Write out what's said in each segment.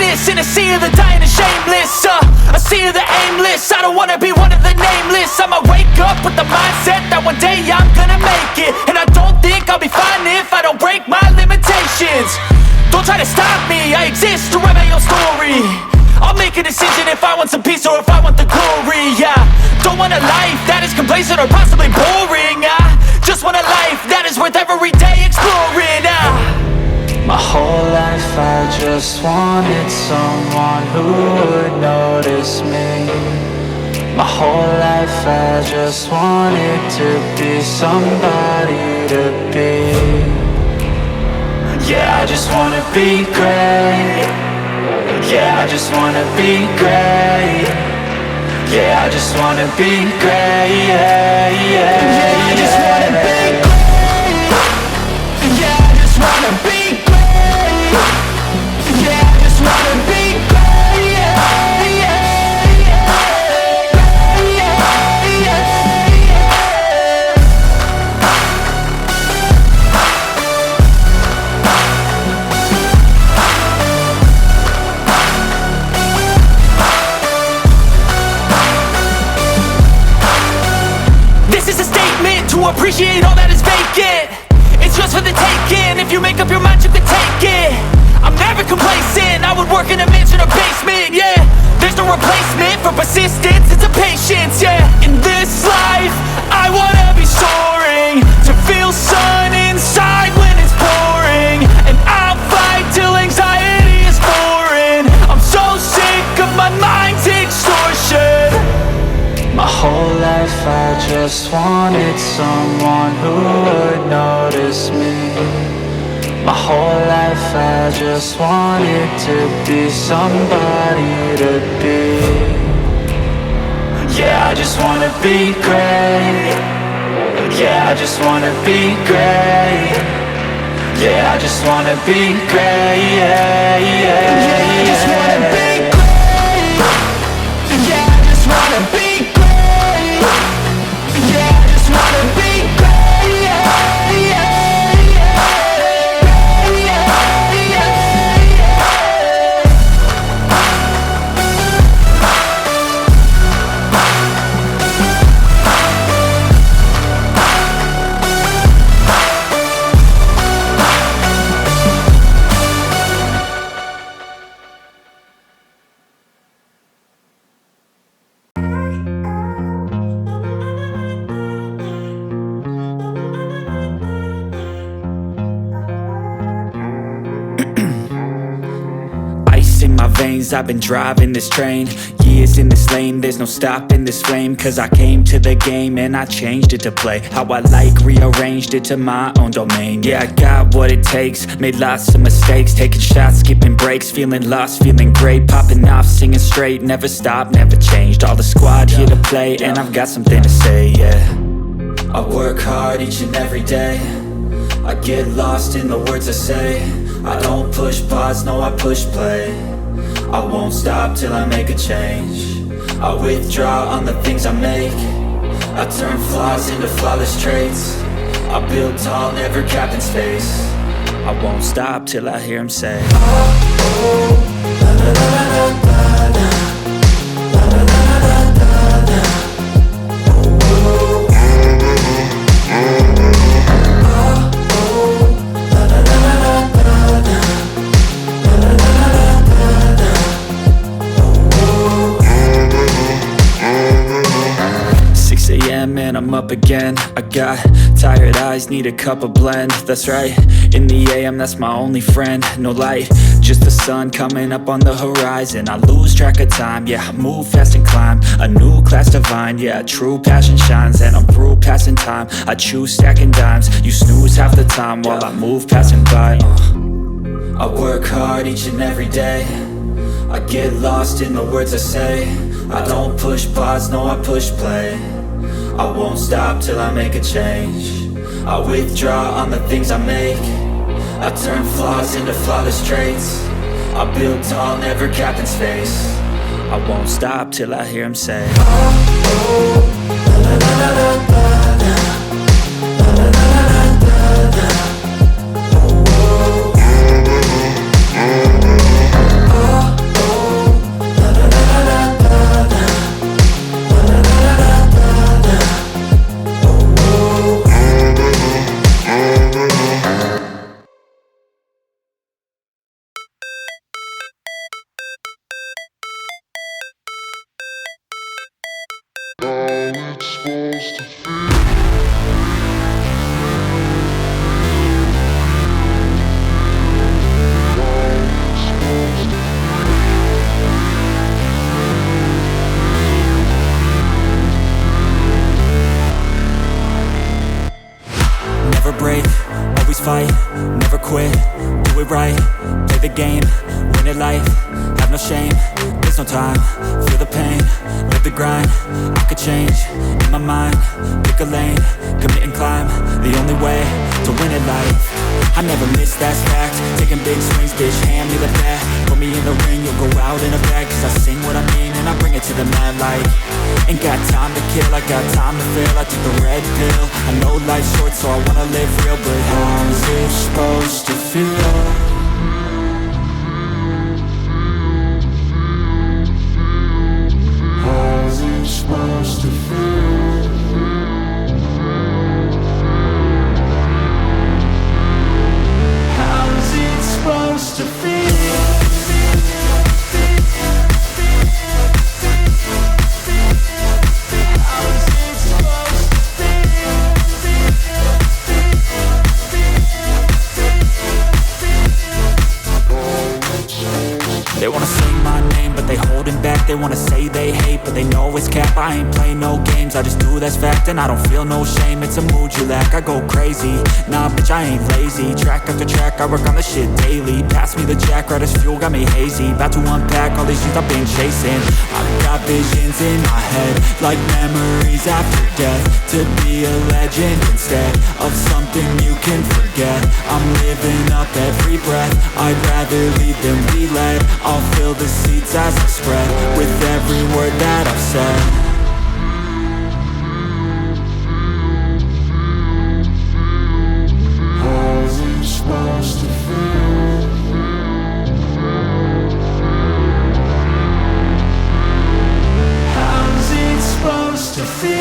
nameless in a sea of the dying and shameless. A sea of the aimless. I don't wanna be one of the nameless. I'ma wake up with the mindset that one day I'm gonna make it. And I don't think I'll be fine if I don't break my limitations. Don't try to stop me, I exist to write my own story. I'll make a decision if I want some peace or if I want the glory. Yeah, don't want a life that is complacent or possibly boring. I just want a life that is worth every day exploring. My whole life I just wanted someone who would notice me. My whole life I just wanted to be somebody to be. Yeah, I just wanna be great. Yeah, I just wanna be great. Yeah, I just wanna be great. Yeah, I just wanna be great. Yeah, I just wanna be great. Yeah, I just wanna be great. Yeah. To appreciate all that is vacant. It's just for the taking. If you make up your mind, you can take it. I'm never complacent. I would work in a mansion or basement. Yeah, there's no replacement for persistence. It's a patience. Yeah, in this life I wanna be soaring, to feel sun inside when it's pouring. And I'll fight till anxiety is foreign. I'm so sick of my mind's extortion. My whole life I just wanted someone who would notice me. My whole life I just wanted to be somebody to be. Yeah, I just wanna be great. Yeah, I just wanna be great. Yeah, I just wanna be great. Yeah, I just wanna be great. Yeah, I just wanna be great. Yeah, I just wanna be great. Yeah. I've been driving this train, years in this lane, there's no stopping this flame. Cause I came to the game and I changed it to play how I like, rearranged it to my own domain. Yeah, I got what it takes, made lots of mistakes, taking shots, skipping breaks, feeling lost, feeling great, popping off, singing straight, never stopped, never changed. All the squad here to play and I've got something to say, yeah. I work hard each and every day, I get lost in the words I say. I don't push pause, no I push play. I won't stop till I make a change. I withdraw on the things I make. I turn flaws into flawless traits. I build tall, never capped in space. I won't stop till I hear him say, oh, oh, la la la la la la, la la la la la la, oh, oh, oh, la la la la la la, la la la la la. 6 a.m. and I'm up again. I got tired eyes, need a cup of blend. That's right, in the AM, that's my only friend. No light, just the sun coming up on the horizon. I lose track of time, yeah, I move fast and climb a new class divine, yeah, true passion shines. And I'm through passing time, I choose stacking dimes. You snooze half the time while I move passing by. I work hard each and every day, I get lost in the words I say. I don't push pause, no I push play. I won't stop till I make a change. I withdraw on the things I make. I turn flaws into flawless traits. I build tall, never capped in space. I won't stop till I hear him say, oh, oh, la la la la la, la la la la la la, oh, oh, oh, oh. Never break, always fight, never quit, do it right, play the game, win it life, have no shame, there's no time, feel the pain, live the grind, I could change, in my mind, pick a lane, commit and climb, the only way to win it life. I never miss, that's fact, taking big swings, bitch, hand me the bat, put me in the ring, you'll go out in a bag, cause I sing what I mean and I bring it to the mad light. Ain't got time to kill, I got time to feel, I took the red pill, I know life's short so I wanna live real, but how's it supposed to feel? How's it supposed to feel? How's it supposed to feel? They wanna sing my name, but they holding back. They wanna say they hate, but they know it's cap. I ain't play no games, I just do, that's fact. And I don't feel no shame, it's a mood you lack. I go crazy, nah bitch I ain't lazy. Track after track, I work on this shit daily. Pass me the jack, right as fuel, got me hazy. About to unpack all these things I've been chasing. I've got visions in my head, like memories after death. To be a legend instead of something you can forget. I'm living up every breath, I'd rather lead than be led. I'll fill the seats as I spread with every word that I've said. How's it supposed to feel? How's it supposed to feel?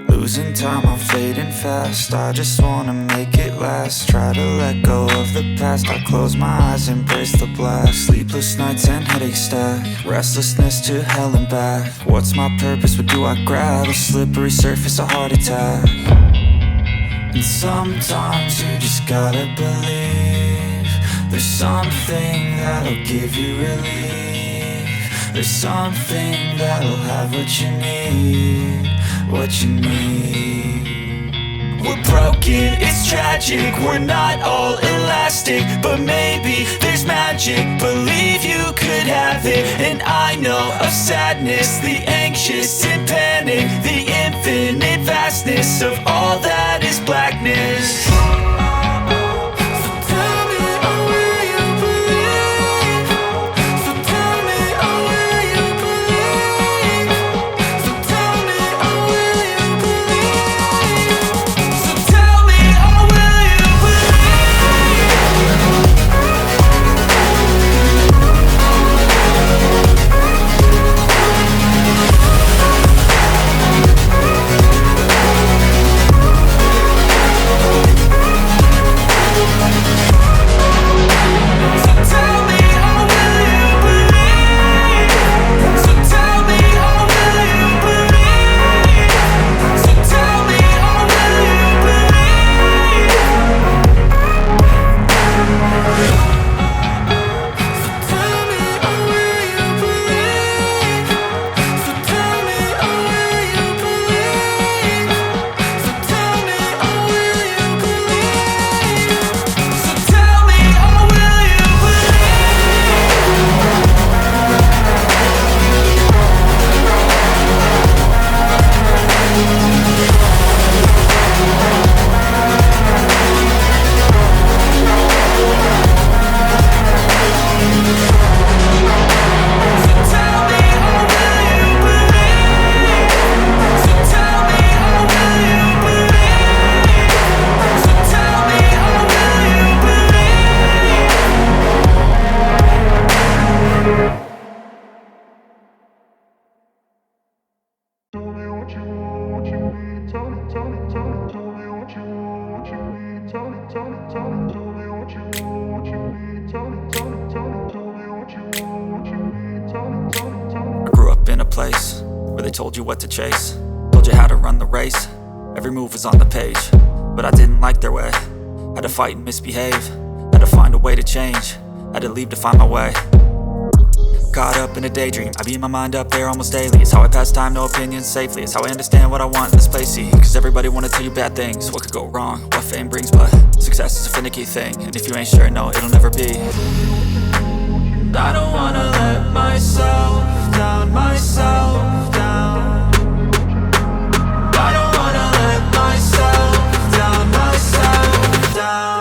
Losing time, I'm fading fast. I just wanna make it last. Try to let go of the past. I close my eyes, embrace the blast. Sleepless nights and headache stack. Restlessness to hell and back. What's my purpose, what do I grab? A slippery surface, a heart attack. And sometimes you just gotta believe there's something that'll give you relief. There's something that'll have what you need, what you need. We're broken, it's tragic, we're not all elastic, but maybe there's magic, believe you could have it. And I know of sadness, the anxious and panic, the infinite vastness of all that is blackness. I grew up in a place where they told you what to chase, told you how to run the race. Every move was on the page, but I didn't like their way. Had to fight and misbehave, had to find a way to change, had to leave to find my way. Caught up in a daydream, I beat my mind up there almost daily. It's how I pass time, no opinions safely. It's how I understand what I want in this place, see. Cause everybody wanna tell you bad things, what could go wrong, what fame brings. But success is a finicky thing, and if you ain't sure, no, it'll never be. I don't wanna let myself down, myself down. I don't wanna let myself down, myself down.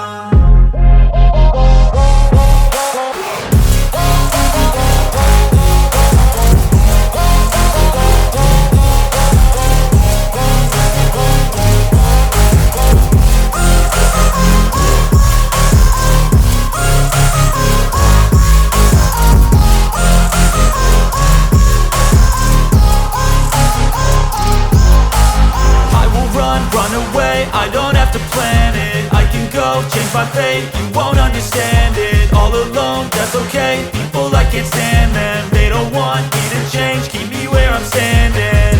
Run away, I don't have to plan it. I can go, change my fate, you won't understand it. All alone, that's okay, people I can't stand them. They don't want me to change, keep me where I'm standing.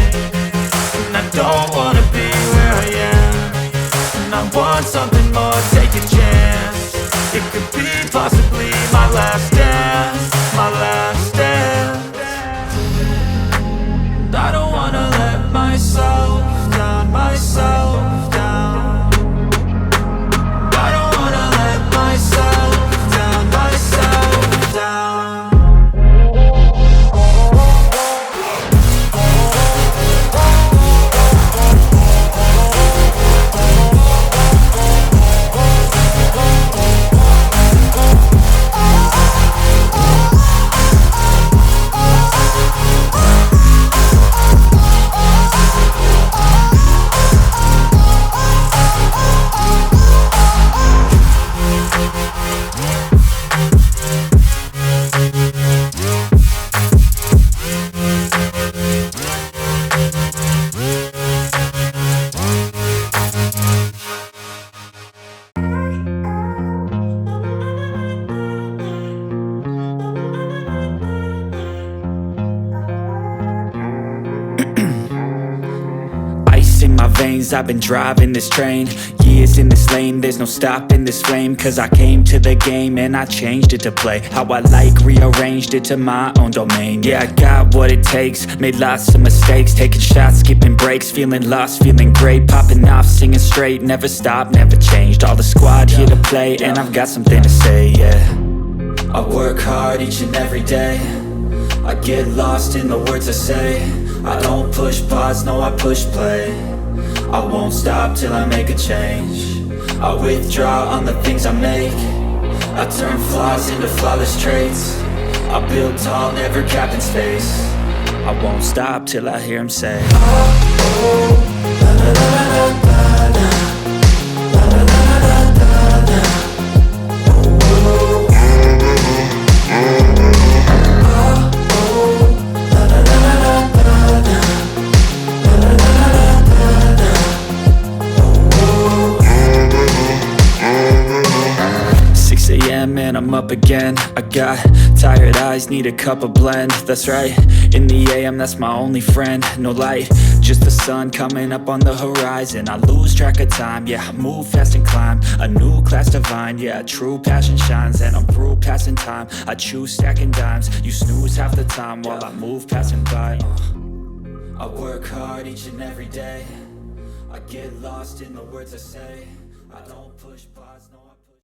And I don't wanna be where I am, and I want something more, take a chance. It could be possibly my last dance, my last dance. I don't wanna let myself down, myself down. I don't wanna let myself down, myself down. In my veins, I've been driving this train. Years in this lane, there's no stopping this flame. Cause I came to the game and I changed it to play how I like, rearranged it to my own domain. Yeah, I got what it takes, made lots of mistakes, taking shots, skipping breaks, feeling lost, feeling great, popping off, singing straight, never stopped, never changed. All the squad here to play, and I've got something to say, yeah. I work hard each and every day, I get lost in the words I say. I don't push pause, no, I push play. I won't stop till I make a change. I withdraw on the things I make. I turn flaws into flawless traits. I build tall, never capped in space. I won't stop till I hear him say, oh, oh, la, la, la, la, la, la, la, la, la, la, la, la. And I'm up again. I got tired eyes, need a cup of blend. That's right, in the AM, that's my only friend. No light, just the sun coming up on the horizon. I lose track of time, yeah, I move fast and climb a new class divine, yeah, true passion shines. And I'm through passing time, I choose stacking dimes. You snooze half the time while I move passing by. I work hard each and every day, I get lost in the words I say. I don't push